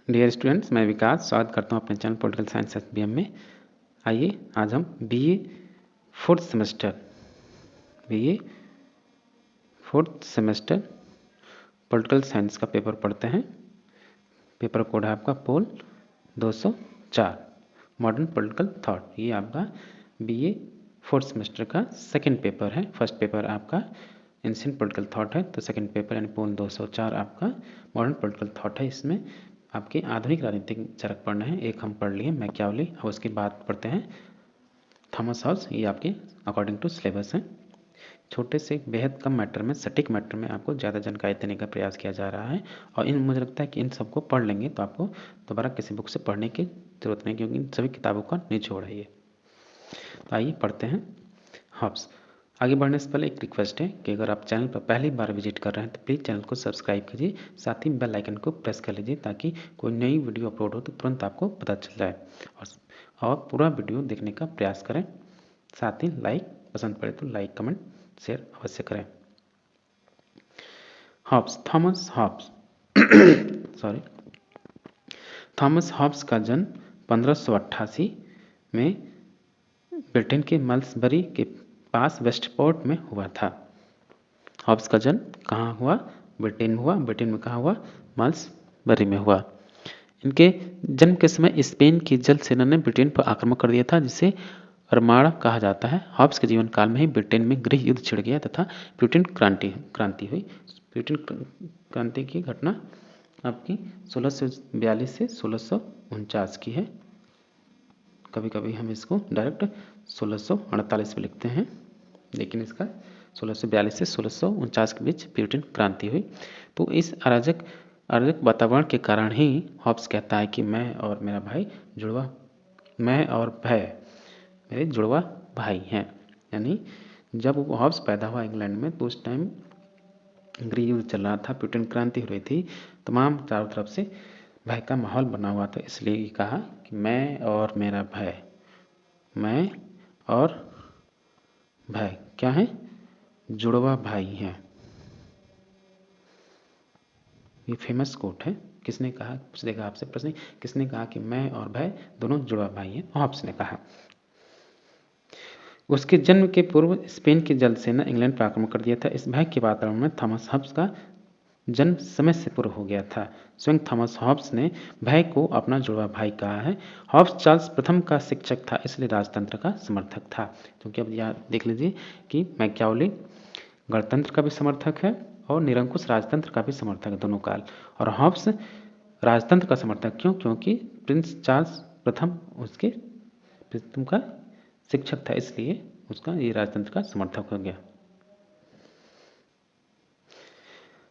Dear students, मैं विकास स्वागत करता हूं अपने चैनल पॉलिटिकल साइंस एसबीएम में। आइए आज हम BA fourth semester political science का पेपर पढ़ते हैं। पेपर कोड है आपका पोल 204 मॉडर्न पॉलिटिकल थॉट। ये आपका बीए फोर्थ सेमेस्टर का सेकंड पेपर है। फर्स्ट पेपर आपका एंशिएंट पॉलिटिकल थॉट है, तो सेकंड पेपर यानी पोल 204 आपका मॉडर्न पॉलिटिकल थॉट है। इसमें आपके आधुनिक राजनीतिक चरक पढ़ना है। एक हम पढ़ लिए मैकियावेली, अब उसके बाद पढ़ते हैं थॉमस हॉब्स। ये आपके अकॉर्डिंग टू सिलेबस है। छोटे से बेहद कम मैटर में, सटीक मैटर में आपको ज़्यादा जानकारी देने का प्रयास किया जा रहा है। और मुझे लगता है कि इन सबको पढ़ लेंगे तो आपको दोबारा किसी बुक से पढ़ने की ज़रूरत नहीं, क्योंकि इन सभी किताबों का निचोड़ है ये। तो आइए पढ़ते हैं हॉब्स। आगे बढ़ने से पहले एक रिक्वेस्ट है कि अगर आप चैनल पर पहली बार विजिट कर रहे हैं तो प्लीज़ चैनल को सब्सक्राइब कीजिए, साथ ही बेल आइकन को प्रेस कर लीजिए ताकि कोई नई वीडियो अपलोड हो तो तुरंत आपको पता चल जाए। और पूरा वीडियो देखने का प्रयास करें। साथ ही लाइक, पसंद पड़े तो लाइक, कमेंट, शेयर अवश्य करें। Hobbes, Thomas Hobbes Thomas Hobbes का जन्म 1588 में ब्रिटेन के मल्सबरी के पास वेस्टपोर्ट में हुआ था। हॉब्स का जन्म कहाँ हुआ? ब्रिटेन में हुआ। ब्रिटेन में कहाँ हुआ? मल्सबरी में हुआ। इनके जन्म के समय स्पेन की जल सेना ने ब्रिटेन पर आक्रमण कर दिया था, जिसे अरमाड़ा कहा जाता है। हॉब्स के जीवन काल में ही ब्रिटेन में गृह युद्ध छिड़ गया तथा प्यूरिटन क्रांति हुई। प्यूरिटन क्रांति की घटना आपकी 1642 से 1649 की है। कभी कभी हम इसको डायरेक्ट 1648 में लिखते हैं, लेकिन इसका 1642 से 1649 के बीच प्यूरिटन क्रांति हुई। तो इस अराजक वातावरण के कारण ही हॉब्स कहता है कि मैं और मेरा भाई मेरे जुड़वा भाई हैं। यानी जब हॉब्स पैदा हुआ इंग्लैंड में तो उस टाइम गृह युद्ध चल रहा था, प्यूरिटन क्रांति हो रही थी, तमाम चारों तरफ से भय का माहौल बना हुआ था। इसलिए कहा कि मैं और भाई क्या है? जुड़वा भाई हैं। ये फेमस कोट है। किसने कहा? पूछ देगा आपसे प्रश्न, किसने कहा कि मैं और भाई दोनों जुड़वा भाई हैं? हॉब्स ने कहा। उसके जन्म के पूर्व स्पेन की जल सेना इंग्लैंड पर आक्रमण कर दिया था। इस भय के वातावरण में थॉमस हॉब्स का जन्म समय से पूर्व हो गया था। स्वयं थॉमस हॉब्स ने भय को अपना जुड़वा भाई कहा है। हॉब्स चार्ल्स प्रथम का शिक्षक था, इसलिए राजतंत्र का समर्थक था। क्योंकि अब यहाँ देख लीजिए कि मैकियावेली गणतंत्र का भी समर्थक है और निरंकुश राजतंत्र का भी समर्थक है, दोनों काल। और हॉब्स राजतंत्र का समर्थक क्यों? क्योंकि प्रिंस चार्ल्स प्रथम उसके प्रथम का शिक्षक था, इसलिए उसका ये राजतंत्र का समर्थक हो गया।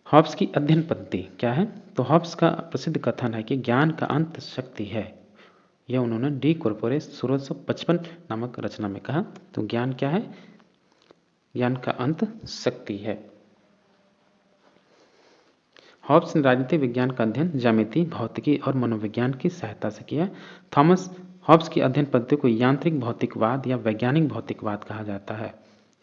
हॉब्स की अध्ययन पद्धति क्या है? तो हॉब्स का प्रसिद्ध कथन है कि ज्ञान का अंत शक्ति है। यह उन्होंने डी कॉर्पोरे 1655 नामक रचना में कहा। तो ज्ञान क्या है? ज्ञान का अंत शक्ति है। हॉब्स ने राजनीतिक विज्ञान का अध्ययन ज्यामिति, भौतिकी और मनोविज्ञान की सहायता से किया। थॉमस हॉब्स की अध्ययन पद्धति को यांत्रिक भौतिकवाद या वैज्ञानिक भौतिकवाद कहा जाता है।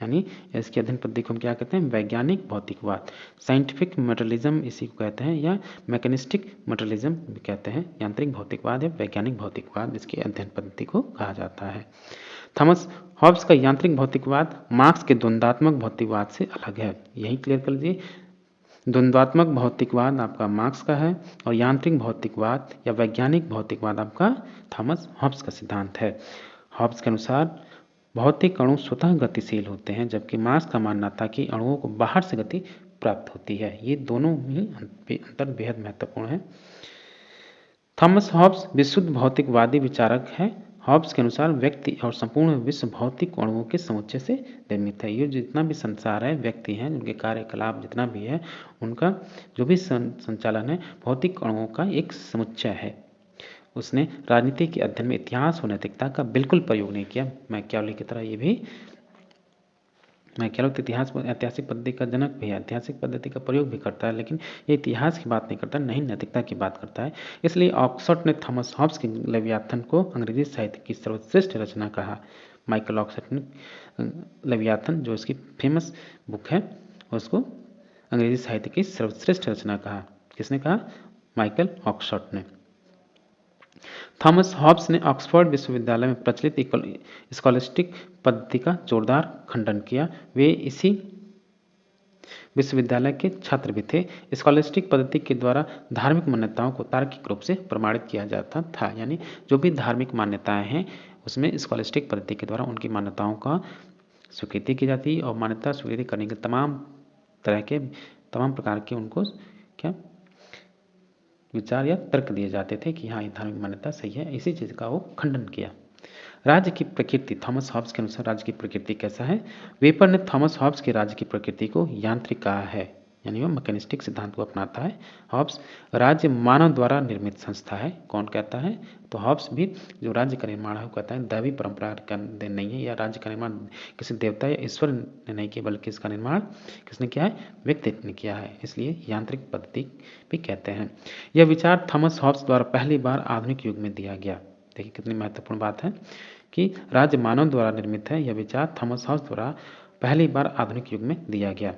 यानी इसकी अध्ययन पद्धति को हम क्या कहते हैं? वैज्ञानिक भौतिकवाद। साइंटिफिक मटेरियलिज्म इसी को कहते हैं, या मैकेनिस्टिक मटेरियलिज्म भी कहते हैं। यांत्रिक भौतिकवाद या वैज्ञानिक भौतिकवाद इसकी अध्ययन पद्धति को कहा जाता है। थॉमस हॉब्स का यांत्रिक भौतिकवाद मार्क्स के द्वंद्वात्मक भौतिकवाद से अलग है। यही क्लियर कर लीजिए। द्वंद्वात्मक भौतिकवाद आपका मार्क्स का है और यांत्रिक भौतिकवाद या वैज्ञानिक भौतिकवाद आपका थॉमस हॉब्स का सिद्धांत है। हॉब्स के अनुसार भौतिक अणु स्वतः गतिशील होते हैं, जबकि मार्क्स का मानना था कि अणुओं को बाहर से गति प्राप्त होती है। ये दोनों ही अंतर बेहद महत्वपूर्ण है। थॉमस हॉब्स विशुद्ध भौतिकवादी विचारक है। हॉब्स के अनुसार व्यक्ति और संपूर्ण विश्व भौतिक अणुओं के समुच्चय से निर्मित है। ये जितना भी संसार है, व्यक्ति हैं, उनके कार्यकलाप जितना भी है, उनका जो भी संचालन है, भौतिक अणुओं का एक समुच्चय है। उसने राजनीति के अध्ययन में इतिहास और नैतिकता का बिल्कुल प्रयोग नहीं किया। मैकियावेली की तरह ये भी मैकियावेली ऐतिहासिक पद्धति का जनक भी है, ऐतिहासिक पद्धति का प्रयोग भी करता है, लेकिन ये इतिहास की बात नहीं करता, नहीं नैतिकता की बात करता है। इसलिए ऑक्सफोर्ड ने थॉमस हॉब्स के लेवियाथन को अंग्रेजी साहित्य की सर्वश्रेष्ठ रचना कहा। माइकल ऑक्सफोर्ड ने लेवियाथन, जो इसकी फेमस बुक है, उसको अंग्रेजी साहित्य की सर्वश्रेष्ठ रचना कहा। किसने कहा? माइकल ऑक्सफोर्ड ने। थॉमस हॉब्स ने ऑक्सफोर्ड विश्वविद्यालय में प्रचलित स्कॉलिस्टिक पद्धति का जोरदार खंडन किया। वे इसी विश्वविद्यालय के छात्र भी थे। स्कॉलिस्टिक पद्धति के द्वारा धार्मिक मान्यताओं को तार्किक रूप से प्रमाणित किया जाता था, यानी जो भी धार्मिक मान्यताएं हैं उसमें स्कॉलिस्टिक पद्धति के द्वारा उनकी मान्यताओं का स्वीकृति की जाती है और मान्यता स्वीकृति करने के तमाम प्रकार के उनको क्या विचार या तर्क दिए जाते थे कि हाँ ये धार्मिक मान्यता सही है। इसी चीज़ का वो खंडन किया। राज्य की प्रकृति, थॉमस हॉब्स के अनुसार राज्य की प्रकृति कैसा है? वेपर ने थॉमस हॉब्स के राज्य की प्रकृति को यांत्रिक कहा है, यानी वह मैकेनिस्टिक सिद्धांत को अपनाता है। हॉब्स राज्य मानव द्वारा निर्मित संस्था है। कौन कहता है? तो हॉब्स भी जो राज्य का निर्माण है वो कहता है दैवी परंपरा का देन नहीं है, या राज्य का निर्माण किसी देवता या ईश्वर ने नहीं किया, बल्कि इसका निर्माण किसने किया है? व्यक्ति ने किया है, इसलिए यांत्रिक पद्धति भी कहते हैं। यह विचार थॉमस हॉब्स द्वारा पहली बार आधुनिक युग में दिया गया। देखिए कितनी महत्वपूर्ण बात है कि राज्य मानव द्वारा निर्मित है। यह विचार थॉमस हॉब्स द्वारा पहली बार आधुनिक युग में दिया गया।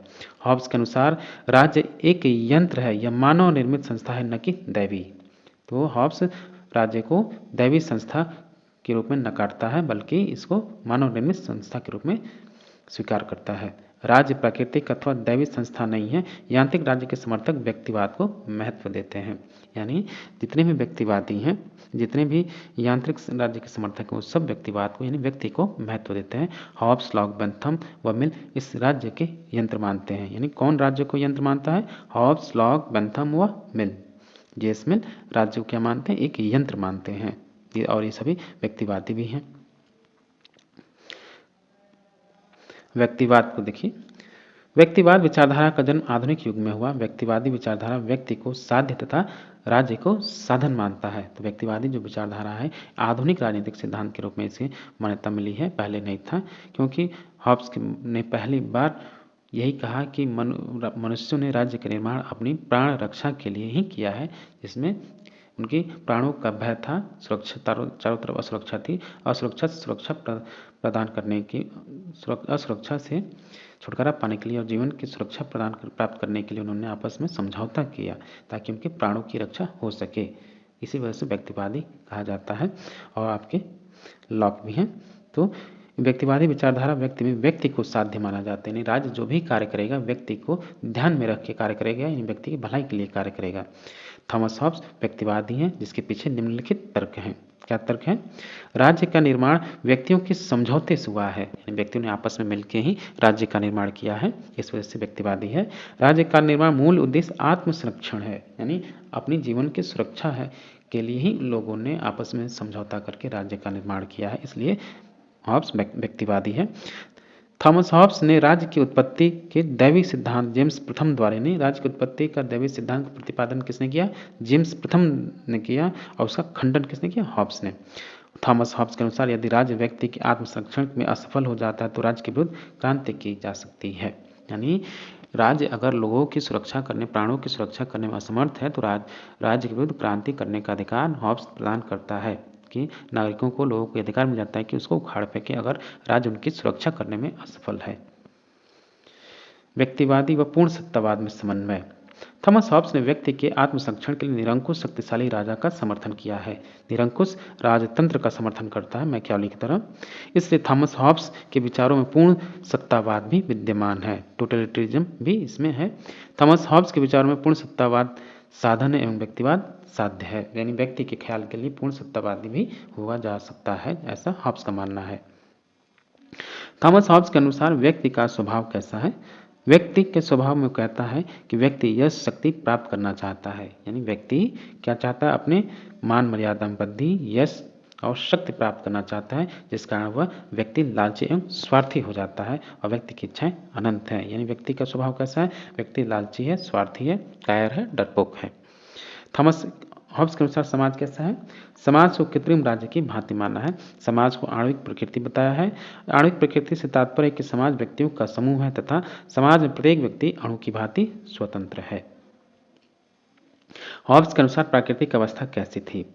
हॉब्स के अनुसार राज्य एक यंत्र है, यह मानव निर्मित संस्था है, न कि दैवी। तो हॉब्स राज्य को दैवी संस्था के रूप में नकारता है, बल्कि इसको मानव निर्मित संस्था के रूप में स्वीकार करता है। राज्य प्राकृतिक अथवा दैवी संस्था नहीं है। यांत्रिक राज्य के समर्थक व्यक्तिवाद को महत्व देते हैं, यानी जितने भी व्यक्तिवादी हैं, जितने भी यांत्रिक राज्य के समर्थक हैं, वो सब व्यक्तिवाद को यानी व्यक्ति को महत्व देते हैं। हॉब्स, लॉक, बेंथम व मिल इस राज्य के यंत्र मानते हैं। यानी कौन राज्य को यंत्र मानता है? हॉब्स, लॉक, बेंथम व मिल। जेम्स मिल राज्य को क्या मानते हैं? एक यंत्र मानते हैं। और ये सभी व्यक्तिवादी भी हैं। व्यक्तिवाद को देखिए, व्यक्तिवाद विचारधारा का जन्म आधुनिक युग में हुआ। व्यक्तिवादी विचारधारा व्यक्ति को साध्य तथा राज्य को साधन मानता है। तो व्यक्तिवादी जो विचारधारा है आधुनिक राजनीतिक सिद्धांत के रूप में इसे मान्यता मिली है, पहले नहीं था, क्योंकि हॉब्स ने पहली बार यही कहा कि मनुष्यों ने राज्य का निर्माण अपनी प्राण रक्षा के लिए ही किया है, जिसमें उनकी प्राणों का भय था, सुरक्षा चारों तरफ असुरक्षा थी। असुरक्षा से सुरक्षा प्रदान करने की, असुरक्षा से छुटकारा पाने के लिए और जीवन की सुरक्षा प्राप्त करने के लिए उन्होंने आपस में समझौता किया ताकि उनके प्राणों की रक्षा हो सके। इसी वजह से व्यक्तिवादी कहा जाता है। और आपके लॉक भी हैं। तो व्यक्तिवादी विचारधारा व्यक्ति में व्यक्ति को साध्य माना जाता है, यानी राज्य जो भी कार्य करेगा व्यक्ति को ध्यान में रख के कार्य करेगा, यानी व्यक्ति की भलाई के लिए कार्य करेगा। थॉमस हॉब्स व्यक्तिवादी हैं, जिसके पीछे निम्नलिखित तर्क हैं। क्या तर्क है? राज्य का निर्माण व्यक्तियों के समझौते से हुआ है, यानी व्यक्तियों ने आपस में मिलकर ही राज्य का निर्माण किया है, इस वजह से व्यक्तिवादी है। राज्य का निर्माण मूल उद्देश्य आत्म संरक्षण है, यानी अपनी जीवन की सुरक्षा है के लिए ही लोगों ने आपस में समझौता करके राज्य का निर्माण किया है, इसलिए हॉब्स व्यक्तिवादी है। थॉमस हॉब्स ने राज्य की उत्पत्ति के दैवी सिद्धांत जेम्स प्रथम द्वारा, ने राज्य की उत्पत्ति का दैवी सिद्धांत का प्रतिपादन किसने किया? जेम्स प्रथम ने किया। और उसका खंडन किसने किया? हॉब्स ने। थॉमस हॉब्स के अनुसार यदि राज्य व्यक्ति के आत्मसंरक्षण में असफल हो जाता है तो राज्य के विरुद्ध क्रांति की जा सकती है। यानी राज्य अगर लोगों की सुरक्षा करने, प्राणों की सुरक्षा करने में असमर्थ है तो राज्य के विरुद्ध क्रांति करने का अधिकार हॉब्स प्रदान करता है कि नागरिकों को, लोगों को अधिकार मिल जाता है कि उसको उखाड़ फेंके अगर राज्य उनकी सुरक्षा करने में असफल है। व्यक्तिवादी व पूर्ण सत्तावाद में समन्वय। थॉमस हॉब्स ने व्यक्ति के आत्मसंरक्षण के लिए निरंकुश शक्तिशाली राजा का समर्थन किया है। निरंकुश राजतंत्र का समर्थन करता है मैकियावेली की तरह। इसलिए थॉमस हॉब्स के विचारों में पूर्ण सत्तावाद भी विद्यमान है, टोटलिटरिज्म भी इसमें है। थॉमस हॉब्स के विचारों में पूर्ण सत्तावाद साधन एवं व्यक्तिवाद साध्य है, यानी व्यक्ति के ख्याल के लिए पूर्ण सत्तावादी भी हुआ जा सकता है, ऐसा हॉब्स का मानना है। थॉमस हॉब्स के अनुसार व्यक्ति का स्वभाव कैसा है? व्यक्ति के स्वभाव में कहता है कि व्यक्ति यश शक्ति प्राप्त करना चाहता है, यानी व्यक्ति क्या चाहता है? अपने मान मर्यादा में वृद्धि, यश और शक्ति प्राप्त करना चाहता है, जिस कारण वह व्यक्ति लालची एवं स्वार्थी हो जाता है और व्यक्ति की इच्छाएं अनंत है। यानी व्यक्ति का स्वभाव कैसा है? व्यक्ति लालची है, स्वार्थी है, कायर है, डरपोक है। थॉमस हॉब्स के अनुसार समाज कैसा है? समाज को कृत्रिम राज्य की भांति माना है। समाज को आणविक प्रकृति बताया है। आणविक प्रकृति से तात्पर्य कि समाज व्यक्तियों का समूह है तथा समाज में प्रत्येक व्यक्ति अणु की भांति स्वतंत्र है। हॉब्स के अनुसार प्राकृतिक अवस्था कैसी थी?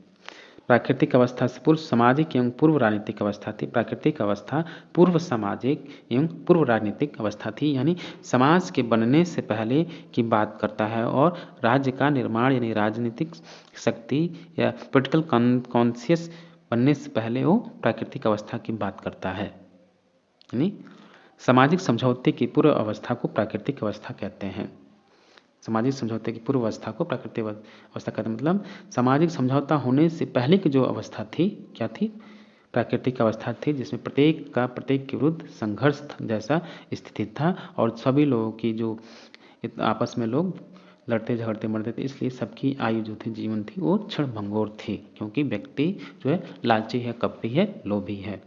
प्राकृतिक अवस्था से पूर्व सामाजिक एवं पूर्व राजनीतिक अवस्था थी। प्राकृतिक अवस्था पूर्व सामाजिक एवं पूर्व राजनीतिक अवस्था थी, यानी समाज के बनने से पहले की बात करता है, और राज्य का निर्माण यानी राजनीतिक शक्ति या पोलिटिकल कॉन्शियस बनने से पहले वो प्राकृतिक अवस्था की बात करता है। यानी सामाजिक समझौते की पूर्व अवस्था को प्राकृतिक अवस्था कहते हैं। सामाजिक समझौते की पूर्व अवस्था को प्राकृतिक अवस्था कहते हैं, मतलब सामाजिक समझौता होने से पहले की जो अवस्था थी क्या थी? प्राकृतिक अवस्था थी, जिसमें प्रत्येक का प्रत्येक के विरुद्ध संघर्ष जैसा स्थिति था, और सभी लोगों की जो आपस में लोग लड़ते झगड़ते मरते थे, इसलिए सबकी आयु जो थी, जीवन थी, वो क्षणभंगुर थी, क्योंकि व्यक्ति जो है लालची है, कपटी है, लोभी है,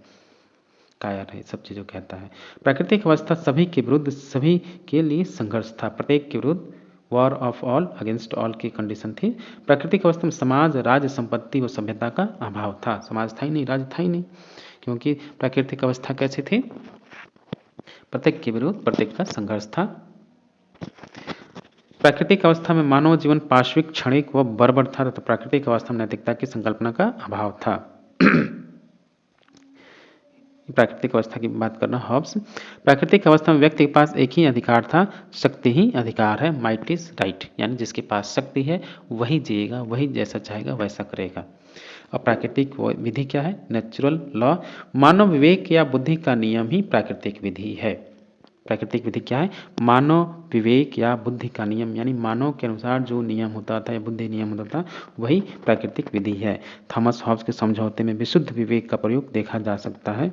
कायर है, सब चीज़ों कहता है। प्राकृतिक अवस्था सभी के विरुद्ध, सभी के लिए संघर्ष था, प्रत्येक के विरुद्ध, war of all against all की कंडीशन थी। प्राकृतिक अवस्था में समाज, राज्य, संपत्ति व सभ्यता का अभाव था। समाज था ही नहीं, राज्य था ही नहीं, क्योंकि प्राकृतिक अवस्था कैसी थी? प्रत्येक के विरुद्ध प्रत्येक का संघर्ष था। प्राकृतिक अवस्था में मानव जीवन पार्श्विक, क्षणिक व बर्बर था, तथा प्राकृतिक अवस्था में नैतिकता की संकल्पना का अभाव था। प्राकृतिक अवस्था की बात करना हॉब्स। प्राकृतिक अवस्था में व्यक्ति के पास एक ही अधिकार था, शक्ति ही अधिकार है, माइट इज राइट, यानी जिसके पास शक्ति है वही जिएगा, वही जैसा चाहेगा वैसा करेगा। और प्राकृतिक विधि क्या है? Natural law. मानव विवेक या बुद्धि का नियम ही प्राकृतिक विधि है। प्राकृतिक विधि क्या है? मानव विवेक या बुद्धि का नियम, यानी मानव के अनुसार जो नियम होता था या बुद्धि नियम होता था, वही प्राकृतिक विधि है। थॉमस हॉब्स के समझौते में विशुद्ध विवेक का प्रयोग देखा जा सकता है।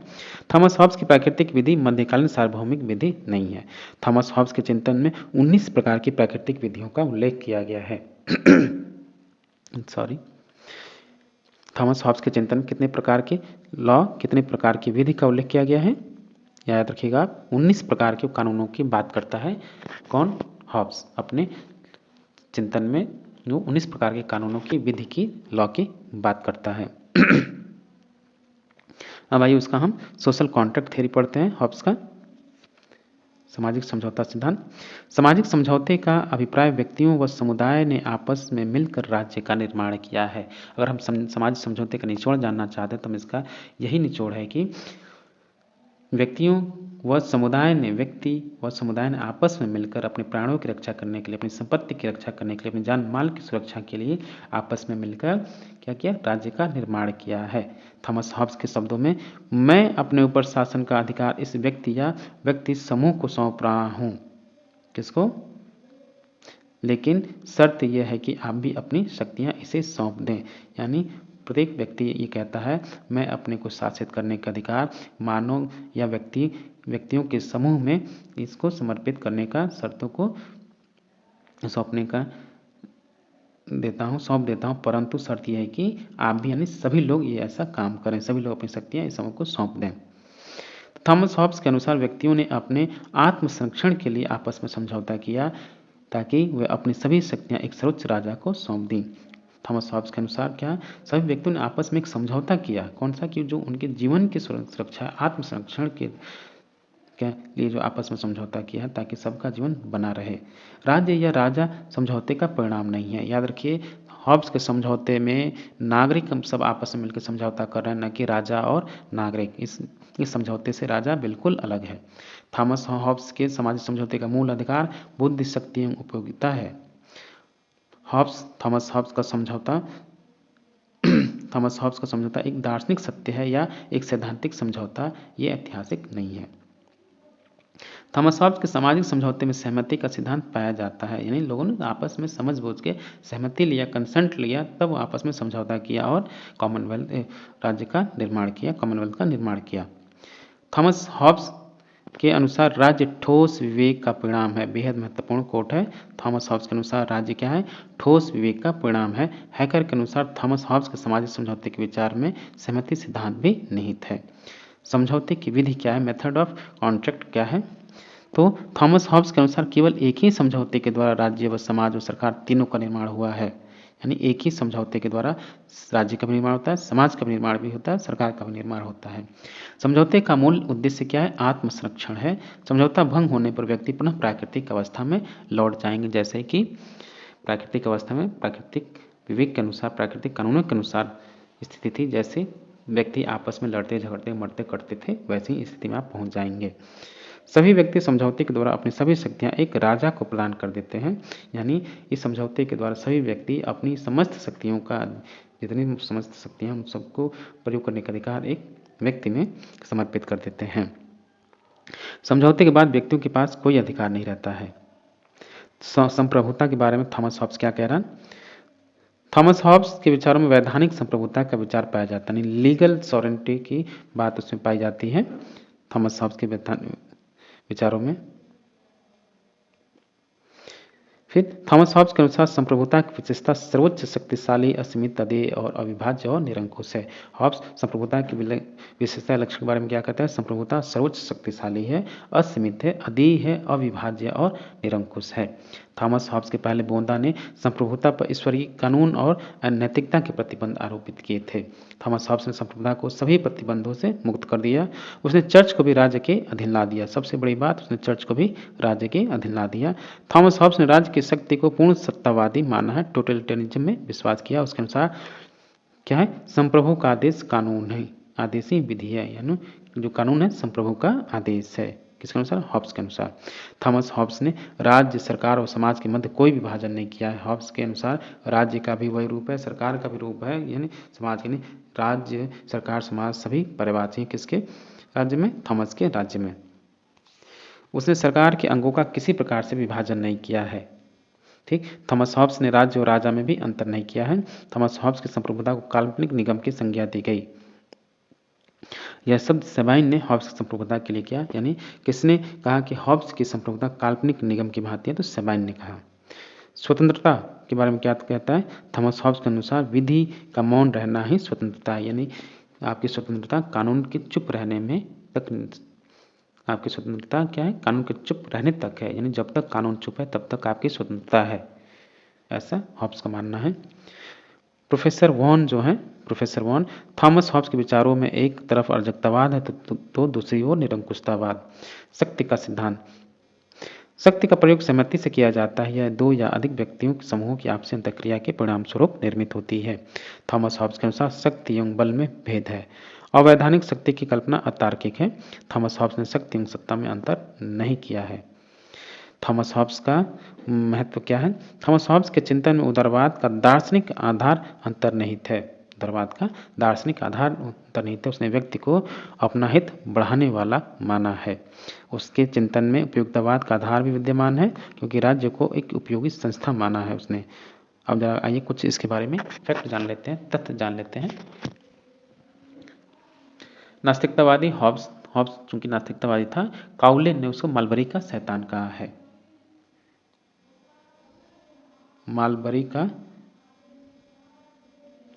थॉमस हॉब्स की प्राकृतिक विधि मध्यकालीन सार्वभौमिक विधि नहीं है। थॉमस हॉब्स के चिंतन में 19 प्रकार की प्राकृतिक विधियों का उल्लेख किया गया है। सॉरी, थॉमस हॉब्स के चिंतन में कितने प्रकार के लॉ, कितने प्रकार की विधि का उल्लेख किया गया है? याद रखिएगा आप, 19 प्रकार के कानूनों की बात करता है। कौन? हॉब्स अपने चिंतन में जो 19 प्रकार के कानूनों की विधि की, लॉ की बात करता है। अब आइए उसका हम सोशल कॉन्ट्रैक्ट थ्योरी पढ़ते हैं, हॉब्स का सामाजिक समझौता सिद्धांत। सामाजिक समझौते का अभिप्राय व्यक्तियों व समुदाय ने आपस में मिलकर राज्य का निर्माण किया है। अगर हम सामाजिक समझौते का निचोड़ जानना चाहते हैं तो हम इसका यही निचोड़ है कि व्यक्तियों व समुदाय ने आपस में मिलकर अपने प्राणों की रक्षा करने के लिए, अपनी संपत्ति की रक्षा करने के लिए, अपनी जान माल की सुरक्षा के लिए आपस में मिलकर क्या किया? राज्य का निर्माण किया है। थॉमस हॉब्स के शब्दों में, मैं अपने ऊपर शासन का अधिकार इस व्यक्ति या व्यक्ति समूह को सौंप रहा हूँ। किसको? लेकिन शर्त यह है कि आप भी अपनी शक्तियाँ इसे सौंप दें। यानी प्रत्येक व्यक्ति ये कहता है, मैं अपने को शासित करने का अधिकार मानव या व्यक्तियों के समूह में इसको समर्पित करने का, शर्तों को सौंपने का सौंप देता हूँ, परंतु शर्त यह है कि आप भी, यानी सभी लोग ये ऐसा काम करें, सभी लोग अपनी शक्तियाँ इस समूह को सौंप दें। थॉमस हॉब्स के अनुसार व्यक्तियों ने अपने आत्म संरक्षण के लिए आपस में समझौता किया, ताकि वे अपनी सभी शक्तियाँ एक सर्वोच्च राजा को सौंप दी। थॉमस हॉब्स के अनुसार क्या? सभी व्यक्तियों ने आपस में एक समझौता किया। कौन सा? कि जो उनके जीवन की सुरक्षा, आत्म संरक्षण के लिए जो आपस में समझौता किया है, ताकि सबका जीवन बना रहे। राज्य या राजा समझौते का परिणाम नहीं है। याद रखिए, हॉब्स के समझौते में नागरिक हम सब आपस में मिलकर समझौता कर रहे हैं, न कि राजा और नागरिक। इस समझौते से राजा बिल्कुल अलग है। थॉमस हॉब्स के सामाजिक समझौते का मूल अधिकार बुद्धि, शक्ति एवं उपयोगिता है। थॉमस हॉब्स का समझौता एक दार्शनिक सत्य है या एक सैद्धांतिक समझौता, ये ऐतिहासिक नहीं है। थॉमस हॉब्स के सामाजिक समझौते में सहमति का सिद्धांत पाया जाता है, यानी लोगों ने आपस में समझ बूझ के सहमति लिया, कंसेंट लिया, तब आपस में समझौता किया और कॉमनवेल्थ राज्य का निर्माण किया, कॉमनवेल्थ का निर्माण किया। थॉमस हॉब्स के अनुसार राज्य ठोस विवेक का परिणाम है। बेहद महत्वपूर्ण कोट है। थॉमस हॉब्स के अनुसार राज्य क्या है? ठोस विवेक का परिणाम है। हैकर के अनुसार थॉमस हॉब्स के सामाजिक समझौते के विचार में सहमति सिद्धांत भी निहित है। समझौते की विधि क्या है? मेथड ऑफ कॉन्ट्रैक्ट क्या है? तो थॉमस हॉब्स के अनुसार केवल एक ही समझौते के द्वारा राज्य व समाज व सरकार तीनों का निर्माण हुआ है। यानी एक ही समझौते के द्वारा राज्य का भी निर्माण होता है, समाज का भी निर्माण भी होता है, सरकार का भी निर्माण होता है। समझौते का मूल उद्देश्य क्या है? आत्म संरक्षण है। समझौता भंग होने पर व्यक्ति पुनः प्राकृतिक अवस्था में लौट जाएंगे, जैसे कि प्राकृतिक अवस्था में प्राकृतिक विवेक के अनुसार, प्राकृतिक कानूनों के अनुसार स्थिति थी, जैसे व्यक्ति आपस में लड़ते झगड़ते मरते कटते थे, वैसी ही स्थिति में आप पहुंच जाएंगे। सभी व्यक्ति समझौते के द्वारा अपनी सभी शक्तियां एक राजा को प्रदान कर देते हैं, यानी इस समझौते के द्वारा सभी व्यक्ति अपनी समस्त शक्तियों का, जितनी समस्त शक्तियां उन सबको प्रयोग करने का अधिकार एक व्यक्ति में समर्पित कर देते हैं। समझौते के बाद व्यक्तियों के पास कोई अधिकार नहीं रहता है। संप्रभुता के बारे में थॉमस हॉब्स क्या कह रहा है? थॉमस हॉब्स के विचारों में वैधानिक संप्रभुता का विचार पाया जाता है, लीगल सॉवरेंटी की बात उसमें पाई जाती है थॉमस हॉब्स के विचारों में। फिर थॉमस हॉब्स के अनुसार संप्रभुता की विशेषता सर्वोच्च, शक्तिशाली, असीमित, अदेय और अविभाज्य और निरंकुश है। हॉब्स संप्रभुता की विशेषता लक्षण के बारे में क्या कहता है? संप्रभुता सर्वोच्च शक्तिशाली है, असीमित है, अदेय है, अविभाज्य और निरंकुश है। थॉमस हॉब्स के पहले बोंदा ने संप्रभुता पर ईश्वरीय कानून और नैतिकता के प्रतिबंध आरोपित किए थे। थॉमस हॉब्स ने संप्रभुता को सभी प्रतिबंधों से मुक्त कर दिया। उसने चर्च को भी राज्य के अधीन ला दिया। सबसे बड़ी बात, उसने चर्च को भी राज्य के अधीन ला दिया। थॉमस हॉब्स ने राज्य की शक्ति को पूर्ण सत्तावादी माना है, टोटलिटेरियनिज्म में विश्वास किया। उसके अनुसार क्या है? संप्रभु का आदेश कानून है, आदेशी विधि है, यानी जो कानून है संप्रभु का आदेश है। किसके अनुसार? हॉब्स के अनुसार। थॉमस हॉब्स ने राज्य, सरकार और समाज के मध्य कोई विभाजन नहीं किया है। हॉब्स के अनुसार राज्य का भी वही रूप है, सरकार का भी रूप है, यानी समाज के नहीं, राज्य, सरकार, समाज सभी पर्यायवाची हैं किसके राज्य में? थॉमस के राज्य में। उसने सरकार के अंगों का किसी प्रकार से विभाजन नहीं किया है। ठीक, थॉमस हॉब्स ने राज्य और राजा में भी अंतर नहीं किया है। थॉमस हॉब्स की संप्रभुता को काल्पनिक निगम की संज्ञा दी गई। यह शब्द सेबाइन ने हॉब्स की संप्रभुता के लिए किया, यानी किसने कहा कि हॉब्स की संप्रभुता काल्पनिक निगम की भांति है? तो सेबाइन ने कहा। स्वतंत्रता के बारे में क्या कहता है? थॉमस हॉब्स के अनुसार विधि का मौन रहना ही स्वतंत्रता है, यानी आपकी स्वतंत्रता कानून के चुप रहने में तक, आपकी स्वतंत्रता क्या है? कानून के चुप रहने तक है, यानी जब तक कानून चुप है तब तक आपकी स्वतंत्रता है, ऐसा हॉब्स का मानना है। प्रोफेसर वॉन जो है, प्रोफेसर वॉन, थॉमस हॉब्स के विचारों में एक तरफ अर्जकतावाद है तो दूसरी ओर निरंकुशतावाद। शक्ति का सिद्धांत, शक्ति का प्रयोग सहमति से किया जाता है। यह दो या अधिक व्यक्तियों के समूह की आपसी अंतःक्रिया के परिणाम स्वरूप निर्मित होती है। थॉमस हॉब्स के अनुसार शक्ति एवं बल में भेद है। अवैधानिक शक्ति की कल्पना अतार्किक है। थॉमस हॉब्स ने शक्ति एवं सत्ता में अंतर नहीं किया है। थॉमस हॉब्स का महत्व क्या है? थॉमस हॉब्स के चिंतन में उदारवाद का दार्शनिक आधार अंतर्निहित है। उदारवाद का दार्शनिक आधार अंतर्निहित है। उसने व्यक्ति को अपना हित बढ़ाने वाला माना है। उसके चिंतन में उपयोगितावाद का आधार भी विद्यमान है, क्योंकि राज्य को एक उपयोगी संस्था माना है उसने। अब जरा आइए कुछ इसके बारे में फैक्ट जान लेते हैं, तथ्य जान लेते हैं। नास्तिकतावादी हॉब्स चूंकि नास्तिकतावादी था, काउलेन ने उसको मलबरी का शैतान कहा है। मालबरी का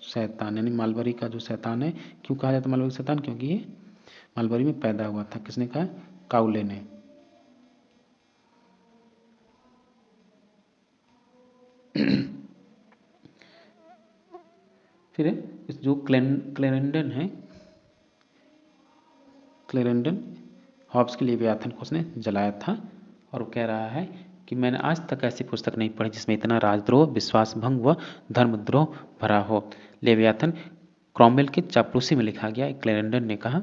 शैतान, यानी मालबरी का जो शैतान है। क्यों कहा जाता है मालबरी शैतान? क्योंकि ये मालबरी में पैदा हुआ था। किसने कहा? काउले ने। फिर इस जो क्लेरेंडन है, क्लेरेंडन हॉब्स के लेवियाथन को उसने जलाया था, और वो कह रहा है कि मैंने आज तक ऐसी पुस्तक नहीं पढ़ी जिसमें इतना राजद्रोह, विश्वासभंग व धर्मद्रोह भरा हो। लेवियाथन क्रॉमवेल की चापलूसी में लिखा गया, क्लेरेंडन ने कहा।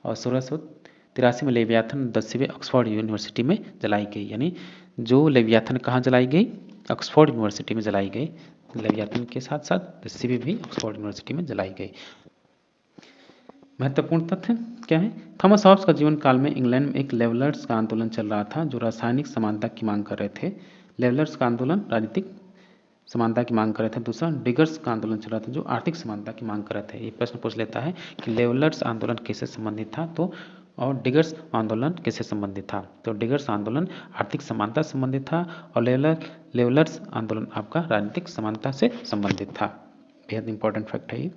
और 1683 में लेवियाथन 10वीं ऑक्सफोर्ड यूनिवर्सिटी में जलाई गई, यानी जो लेवियाथन कहाँ जलाई गई? ऑक्सफोर्ड यूनिवर्सिटी में जलाई गई। लेवियाथन के साथ साथ 10वीं भी ऑक्सफोर्ड यूनिवर्सिटी में जलाई गई। महत्वपूर्ण तथ्य क्या है? थॉमस हॉब्स का जीवन काल में इंग्लैंड में एक लेवलर्स का आंदोलन चल रहा था, जो रासायनिक समानता की मांग कर रहे थे। लेवलर्स का आंदोलन राजनीतिक समानता की मांग कर रहे थे। दूसरा डिगर्स का आंदोलन चल रहा था, जो आर्थिक समानता की मांग कर रहे थे। ये प्रश्न पूछ लेता है कि लेवलर्स आंदोलन किससे संबंधित था, तो और डिगर्स आंदोलन किससे संबंधित था? तो डिगर्स आंदोलन आर्थिक समानता से संबंधित था, और लेवलर्स आंदोलन आपका राजनीतिक समानता से संबंधित था। बेहद इंपॉर्टेंट फैक्ट है ये।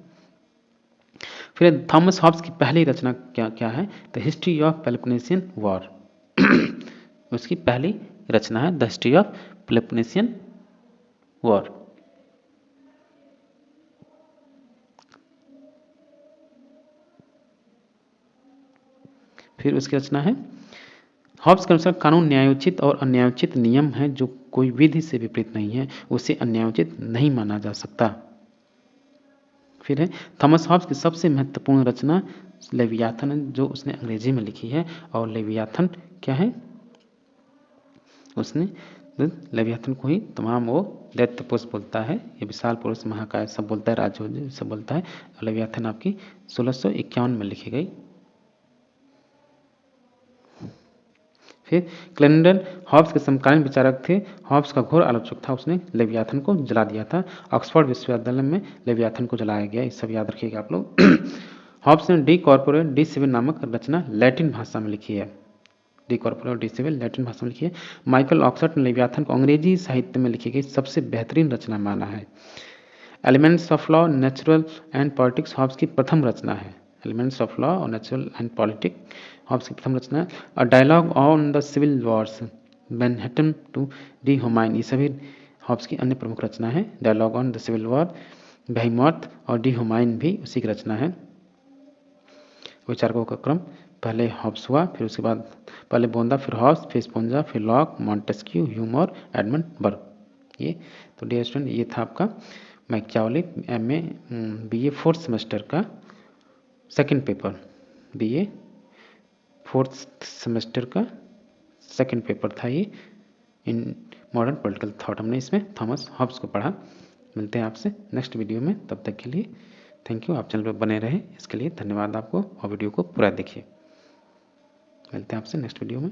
फिर थॉमस हॉब्स की पहली रचना क्या है? The history of Peloponnesian war. उसकी पहली रचना है the history of Peloponnesian war. फिर उसकी रचना है, हॉब्स के अनुसार कानून न्यायोचित और अन्यायोचित नियम है, जो कोई विधि से विपरीत नहीं है, उसे अन्यायोचित नहीं माना जा सकता। फिर है थॉमस हॉब्स की सबसे महत्वपूर्ण रचना लेवियाथन है, जो उसने अंग्रेजी में लिखी है। और लेवियाथन क्या है, उसने लेवियाथन को ही तमाम वो दैत्य पुरुष बोलता है, ये विशाल पुरुष, महाकाय सब बोलता है, राज्य सब बोलता है। और लेवियाथन आपकी 1651 में लिखी गई। फिर क्लेरेंडन हॉब्स के समकालीन विचारक थे। हॉब्स का घोर आलोचक था, उसने लेवियाथन को जला दिया था। ऑक्सफोर्ड विश्वविद्यालय में लेवियाथन को जलाया गया, ये सब याद रखिएगा आप लोग। हॉब्स ने डी कॉर्पोरेट डी सिविल नामक रचना लैटिन भाषा में लिखी है। De Corpore De Cive Latin भाषा में लिखी है। माइकल ऑक्सफोर्ड ने लेवियाथन को अंग्रेजी साहित्य में लिखी गई सबसे बेहतरीन रचना माना है। Elements of law, natural and politics Hobbes की प्रथम रचना है। एलिमेंट्स ऑफ लॉ और नेचुरल एंड पॉलिटिक्स हॉब्स की प्रथम रचना है। और dialogue on the civil wars, Manhattan टू डी ह्यूमाइन, ये सभी हॉब्स की अन्य प्रमुख रचना है। Dialogue on the civil war, Behemoth और डी ह्यूमाइन भी उसी की रचना है। विचारकों का क्रम, पहले हॉब्स हुआ, फिर उसके बाद पहले बोंदा, फिर हॉब्स, फिर स्पोंजा, फिर लॉक, मॉन्टेस्क्यू, ह्यूम और एडमंड बर्ग। ये तो डियर स्टूडेंट, ये था आपका Machiavelli MA BA 4th semester का second paper. BA 4th semester का सेकंड पेपर था ये, इन मॉडर्न पॉलिटिकल थॉट। हमने इसमें थॉमस हॉब्स को पढ़ा। मिलते हैं आपसे नेक्स्ट वीडियो में, तब तक के लिए थैंक यू। आप चैनल पर बने रहे, इसके लिए धन्यवाद आपको, और वीडियो को पूरा देखिए। मिलते हैं आपसे नेक्स्ट वीडियो में।